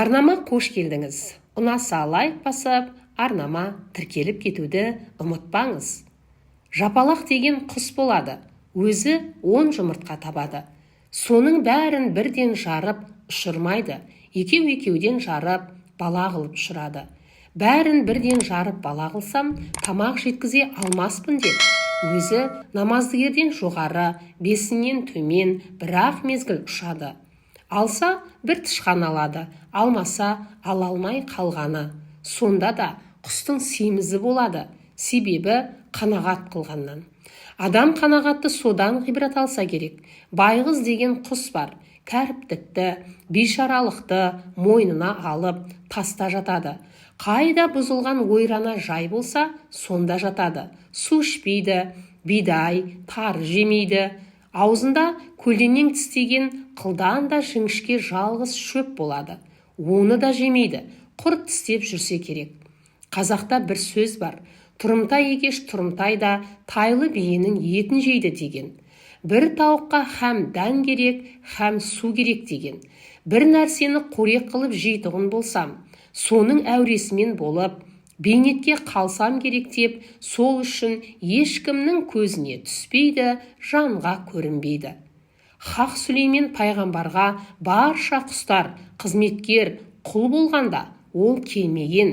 Арнама қош келдіңіз. Ұнаса лайк басып, арнама тіркеліп кетуді ұмытпаңыз. Жапалақ деген құс болады, өзі 10 жұмыртқа табады. Соның бәрін бірден жарып ұшырмайды, екеуден жарып бала қылып ұшырады. Бәрін бірден жарып бала қылсам, тамақ жеткізе алмаспын деп, өзі намаздыгерден жоғары, бесінен төмен, бірақ мезгіл ұшады. Алса бір тышқан алады, алмаса ала алмай қалғаны. Сонда да құстың семізі болады, себебі қанағат қылғаннан. Адам қанағатты содан ғибрат алса керек. Байғыз деген құс бар, кәріптікті, бейшаралықты мойнына алып таста жатады. Қайда бұзылған ойрана жай болса, сонда жатады. Су ішпейді, бидай, тары жемейді. Аузында көлденең тістеген қылдан да жіңішке жалғыз шөп болады. Оны да жемейді, құр тістеп жүрсе керек. Қазақта бір сөз бар, тұрымтай екеш тұрымтай да тайлы биенің етін жейді деген. Бір тауыққа һәм дән керек, һәм су керек деген. Бір нәрсені қорек қылып жейтұғын болсам, соның әуресімен болып, бейнетке қалсам керек деп, сол үшін ешкімнің көзіне түспейді, жанға көрінбейді. Хақ Сүлеймен пайғамбарға барша құстар қызметкер, құл болғанда ол келмеген.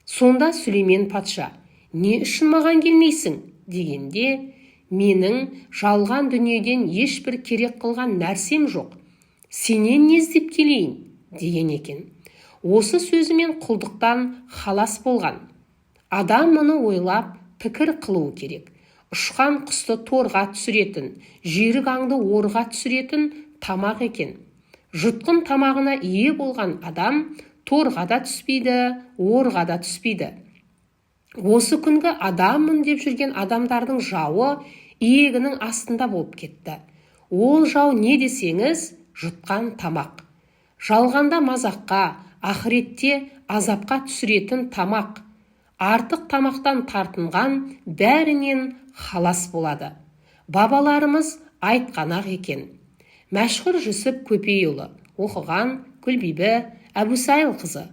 Сонда Сүлеймен патша, не үшін маған келмейсің дегенде, менің жалған дүниеден ешбір керек қылған нәрсем жоқ. Сенен не іздеп келейін деген екен. Осы сөзімен құлдықтан халас болған. Адам мұны ойлап пікір қылуы керек. Ұшқан құсты торға түсіретін, жүйрік аңды орға түсіретін тамақ екен. Жұтқын тамағына ие болған адам торға да түспейді, орға да түспейді. Осы күнгі адаммын деп жүрген адамдардың жауы иегінің астында болып кетті. Ол жау не десеңіз, жұтқан тамақ. Жалғанда мазаққа, ақыретте азапқа түсіретін тамақ. Артық тамақтан тартынған бәрінен халас болады. Бабаларымыз айтқан-ақ екен. Мәшһүр Жүсіп Көпейұлы оқыған Күлбибі Әбусайыл қызы.